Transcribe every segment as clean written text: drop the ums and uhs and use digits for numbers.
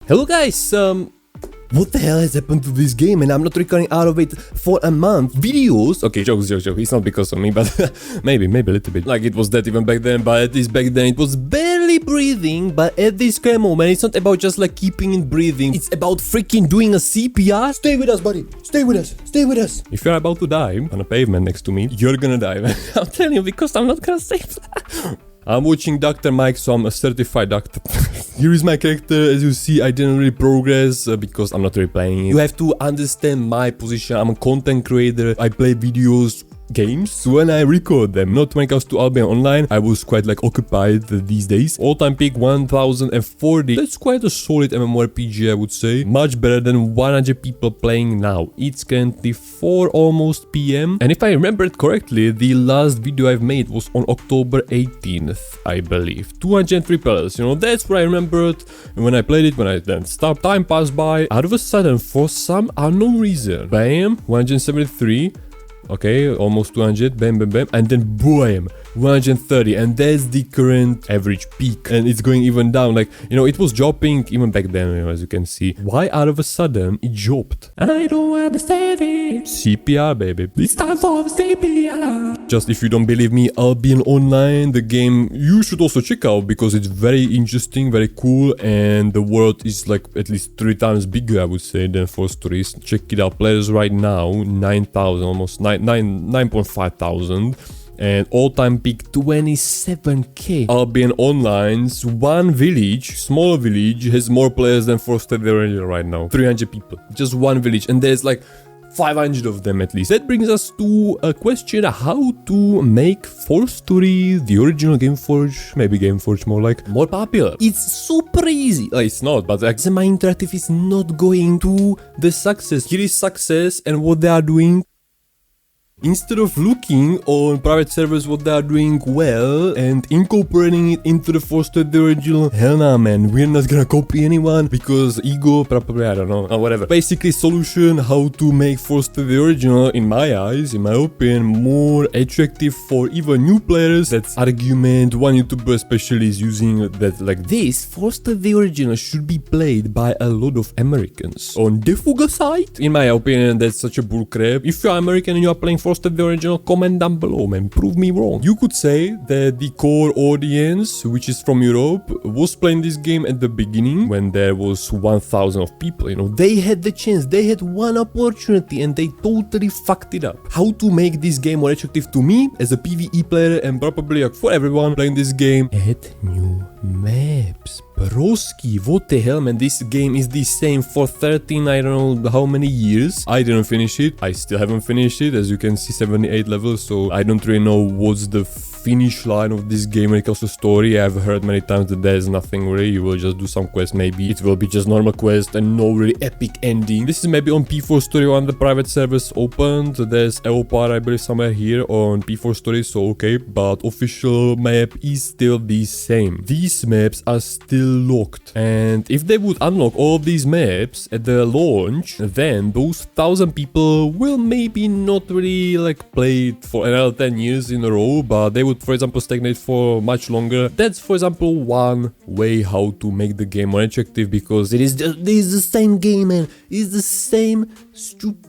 Hello guys, what the hell has happened to this game? And I'm not recording out of it for a month. Videos, okay, jokes. It's not because of me, but maybe a little bit. Like it was that even back then, but at least back then it was barely breathing. But at this current moment, it's not about just like keeping it breathing. It's about freaking doing a CPR. Stay with us, buddy. Stay with us. Stay with us. If you're about to die on a pavement next to me, you're gonna die. I'm telling you, because I'm not gonna save that. I'm watching Dr. Mike, so I'm a certified doctor. Here is my character. As you see, I didn't really progress because I'm not really playing it. You have to understand my position. I'm a content creator. I play videos, games when I record them. Not when it comes to Albion Online. I was quite like occupied these days. All-time peak 1040. That's quite a solid MMORPG, I would say. Much better than 100 people playing now. It's currently 4 almost PM. And if I remembered correctly, the last video I've made was on October 18th, I believe. 203 players. You know, that's what I remembered when I played it. When I then stopped, time passed by. Out of a sudden, for some unknown reason, bam, 173. Okay, almost 200, bam, and then boom, 130, and that's the current average peak, and it's going even down. Like, you know, it was dropping even back then, you know, as you can see. Why out of a sudden it dropped? I don't understand it. CPR, baby. It's time for CPR. Just if you don't believe me, Albion Online, the game you should also check out because it's very interesting, very cool, and the world is like at least 3 times bigger, I would say, than 4STORY. Check it out. Players right now, 9,000, almost 9.5 thousand, and all-time peak 27k. Albion Online's one village, small village, has more players than 4STORY right now. 300 people, just one village, and there's like 500 of them at least. That brings us to a question: how to make 4STORY, the original Gameforge, maybe Gameforge more like, more popular. It's super easy. It's not, but like Zemi Interactive is not going to the success. Here is success, and what they are doing. Instead of looking on private servers what they are doing well and incorporating it into the 4STORY original, hell nah, man, we're not gonna copy anyone because ego, probably, I don't know, or whatever. Basically, solution how to make 4STORY original, in my eyes, in my opinion, more attractive for even new players. That's argument. One YouTuber especially is using that, like, this 4STORY original should be played by a lot of Americans. On the Fuga side, in my opinion, that's such a bullcrap. If you're American and you are playing 4STORY original, comment down below, man. Prove me wrong. You could say that the core audience, which is from Europe, was playing this game at the beginning when there was 1,000 of people. You know, they had the chance, they had one opportunity, and they totally fucked it up. How to make this game more attractive to me as a PvE player and probably like for everyone playing this game? Add new maps. Broski, what the hell, man? This game is the same for 13, I don't know how many years. I didn't finish it. I still haven't finished it. As you can see, 78 levels, so I don't really know what's the finish line of this game when it comes to story. I've heard many times that there's nothing really. You will just do some quest, maybe it will be just normal quest and no really epic ending. This is maybe on P4STORY on the private servers opened. There's Eopar, I believe, somewhere here on P4STORY, so okay, but official map is still the same. These maps are still locked, and if they would unlock all of these maps at the launch, then those 1,000 people will maybe not really like play it for another 10 years in a row, but they would, for example, stagnate for much longer. That's, for example, one way how to make the game more attractive, because it is the same game, man. It's the same stupid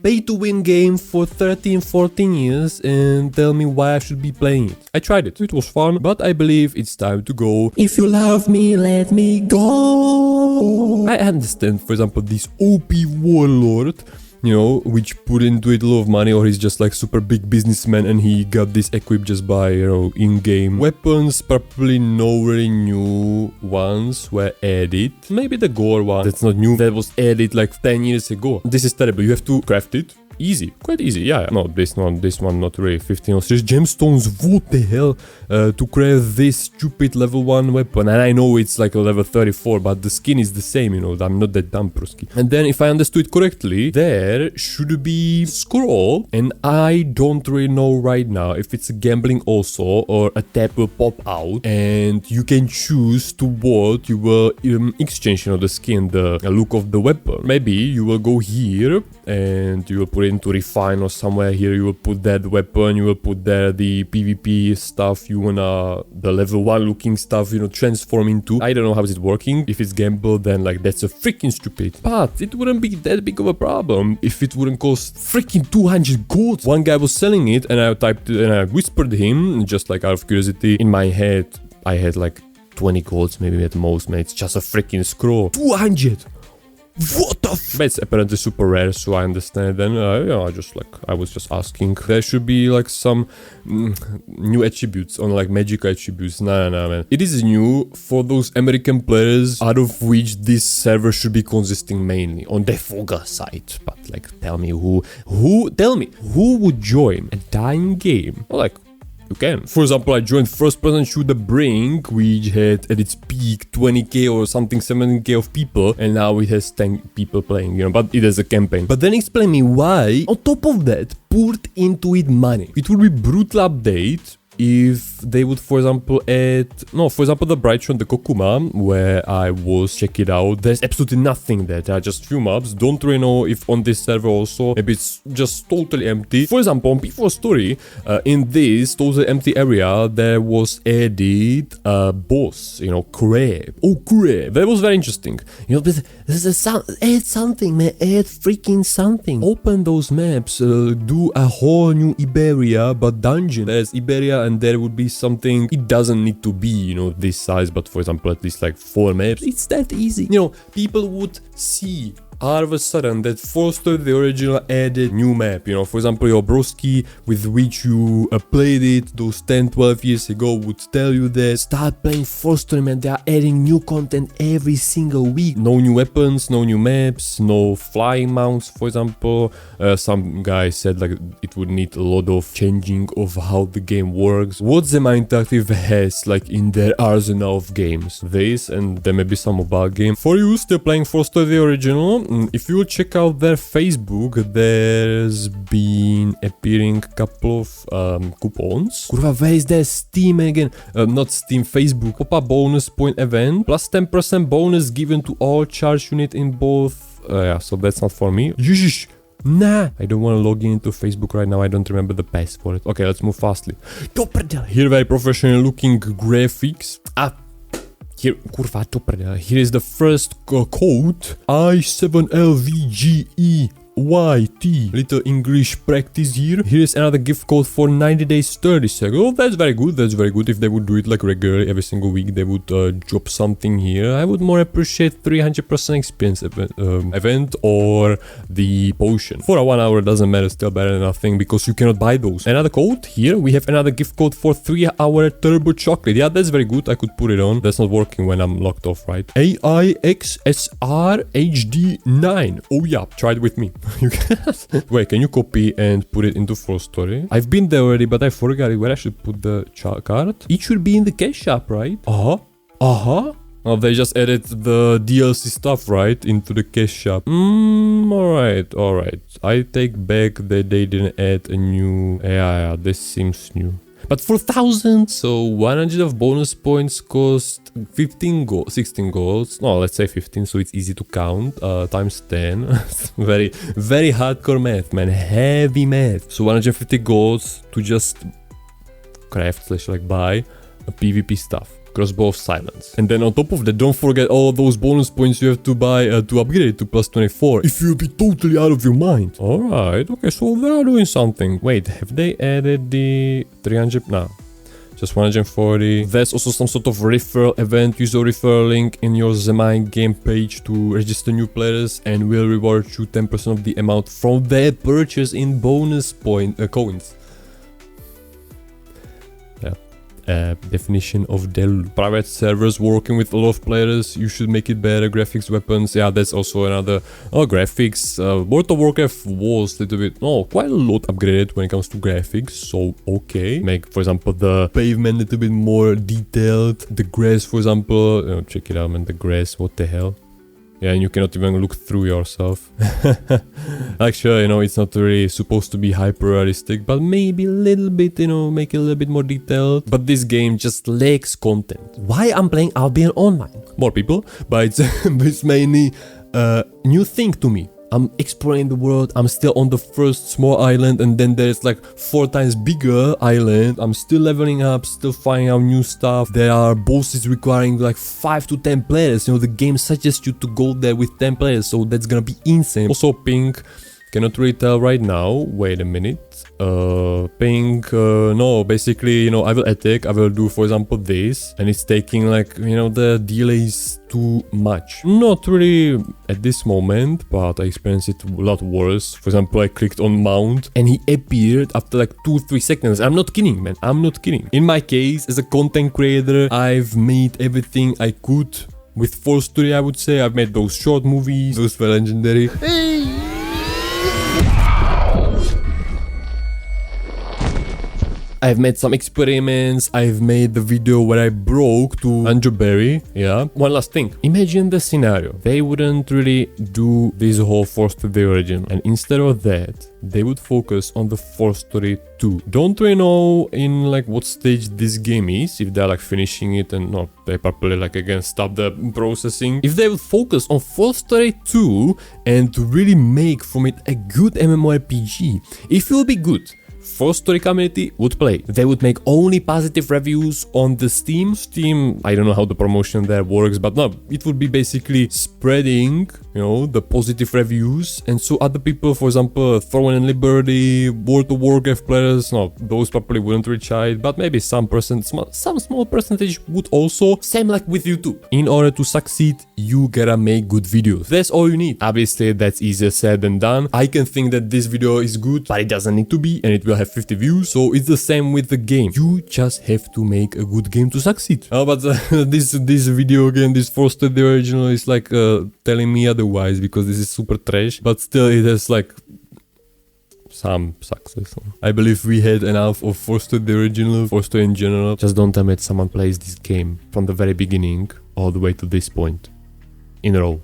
pay-to-win game for 13-14 years, and tell me why I should be playing it. I tried it. It was fun, but I believe it's time to go. If you love me, let me go. I understand, for example, this OP warlord, you know, which put into it a lot of money, or he's just like super big businessman and he got this equipped just by, you know, in-game weapons. Probably no really new ones were added. Maybe the gore one, that's not new, that was added like 10 years ago. This is terrible. You have to craft it. Easy, quite easy. Yeah, no, this one not really. 15 or 6 gemstones, what the hell, to craft this stupid level 1 weapon. And I know it's like a level 34, but the skin is the same, you know, I'm not that dumb, broski. And then, if I understood correctly, there should be scroll, and I don't really know right now if it's gambling also, or a tab will pop out and you can choose to what you will exchange, you know, the skin, the look of the weapon. Maybe you will go here and you will put it into refine or somewhere. Here you will put that weapon, you will put there the PvP stuff you wanna, the level 1 looking stuff, you know, transform into. I don't know how is it working. If it's gamble, then like that's a freaking stupid. But it wouldn't be that big of a problem if it wouldn't cost freaking 200 gold. One guy was selling it and I typed it and I whispered him, just like out of curiosity. In my head, I had like 20 golds maybe at most, man. It's just a freaking scroll. 200! What the f— But it's apparently super rare, so I understand. Then, yeah, I was just asking. There should be like some new attributes on like magic attributes. Nah, man. It is new for those American players, out of which this server should be consisting mainly on the Foga site. But like, tell me who would join a dying game? Or like, you can. For example, I joined first person shooter Brink, which had at its peak 20k or something, 17k of people, and now it has 10 people playing, you know, but it has a campaign. But then explain me why, on top of that, put into it money. It would be brutal update if they would, for example, add, no, for example, the Brightron, the Kokuma, where I was check it out, there's absolutely nothing there. There are just few mobs. Don't really know if on this server also, maybe it's just totally empty. For example, on P4STORY, in this totally empty area, there was added a boss, you know, crab. Oh, crab. That was very interesting. You know, this is add something, man. Add freaking something. Open those maps, do a whole new Iberia, but dungeon. There's Iberia, and there would be something. It doesn't need to be, you know, this size, but for example, at least like 4 maps. It's that easy. You know, people would see all of a sudden that 4STORY the original added new map, you know, for example, your broski with which you played it those 10-12 years ago would tell you that start playing 4STORY, man. They are adding new content every single week. No new weapons, no new maps, no flying mounts, for example. Some guy said like it would need a lot of changing of how the game works. What Zemi Interactive has like in their arsenal of games, this, and there may be some mobile game. For you still playing 4STORY the original, if you check out their Facebook, there's been appearing a couple of coupons. Kurwa, where is their Steam again? Not Steam, Facebook. Pop-up bonus point event, plus 10% bonus given to all charge unit in both. Yeah, so that's not for me. Yeesh. Nah, I don't want to log into Facebook right now. I don't remember the password. Okay, let's move fastly. Here, very professional looking graphics. Here, kurwa, to prdele. Here is the first code. I7LVGE. YT. Little English practice here. Here is another gift code for 90 days 30 seconds. Oh, that's very good. That's very good. If they would do it like regularly every single week, they would drop something here. I would more appreciate 300% experience event or the potion. For a 1 hour, doesn't matter. Still better than nothing because you cannot buy those. Another code here. We have another gift code for 3-hour turbo chocolate. Yeah, that's very good. I could put it on. That's not working when I'm locked off, right? AIXSR HD9. Oh yeah, try it with me. Wait, can you copy and put it into 4STORY? I've been there already, but I forgot where I should put the card. It should be in the cash shop, right? Oh, they just added the DLC stuff, right? Into the cash shop. Alright. I take back that they didn't add a new... Yeah, this seems new. But for 1,000, so 100 of bonus points cost 16 golds. No, let's say 15, so it's easy to count. Times 10. very, very hardcore math, man. Heavy math. So 150 golds to just craft / like buy a PvP stuff. Crossbow of silence. And then on top of that, don't forget all those bonus points you have to buy to upgrade to plus 24. If you'll be totally out of your mind. Alright, okay, so they are doing something. Wait, have they added the 300? No. Just 140. There's also some sort of referral event. Use the referral link in your Zemi game page to register new players and will reward you 10% of the amount from their purchase in bonus coins. Definition of Del. Private servers working with a lot of players. You should make it better. Graphics, weapons. Yeah, that's also another. Graphics. World of Warcraft was a little bit, quite a lot upgraded when it comes to graphics. So, okay. Make, for example, the pavement a little bit more detailed. The grass, for example. Check it out, man. The grass. What the hell? Yeah, and you cannot even look through yourself. Actually, it's not really supposed to be hyper realistic, but maybe a little bit, make it a little bit more detailed. But this game just lacks content. Why I'm playing Albion online? More people, but it's mainly a new thing to me. I'm exploring the world, I'm still on the first small island, and then there's like 4 times bigger island. I'm still leveling up, still finding out new stuff. There are bosses requiring like 5 to 10 players. You know, the game suggests you to go there with 10 players, so that's gonna be insane. Also pink, cannot really tell right now. Wait a minute. Pink, no, basically, you know, I will attack, I will do, for example, this, and it's taking like, you know, the delay is too much. Not really at this moment, but I experienced it a lot worse. For example, I clicked on mount and he appeared after like 2-3 seconds. I'm not kidding, man. I'm not kidding. In my case, as a content creator, I've made everything I could with 4STORY, I would say. I've made those short movies, those were legendary. I've made some experiments, I've made the video where I broke to Anjoberry, yeah. One last thing, imagine the scenario. They wouldn't really do this whole 4STORY original, and instead of that, they would focus on the 4STORY 2. Don't really know in like what stage this game is, if they're like finishing it and no, they probably like again stop the processing. If they would focus on 4STORY 2 and to really make from it a good MMORPG, it will be good. 4STORY community would play. They would make only positive reviews on the Steam. I don't know how the promotion there works, but no, it would be basically spreading, you know, the positive reviews, and so other people, for example, Throne and Liberty, World of Warcraft players, no, those probably wouldn't reach it, but maybe some small percentage would also. Same like with YouTube. In order to succeed, you gotta make good videos. That's all you need. Obviously, that's easier said than done. I can think that this video is good, but it doesn't need to be, and it will have 50 views, so it's the same with the game. You just have to make a good game to succeed. But this video again, this 4STORY original is like telling me otherwise, because this is super trash, but still it has like some success. I believe we had enough of 4STORY original, 4STORY in general. Just don't tell me that someone plays this game from the very beginning all the way to this point in a row.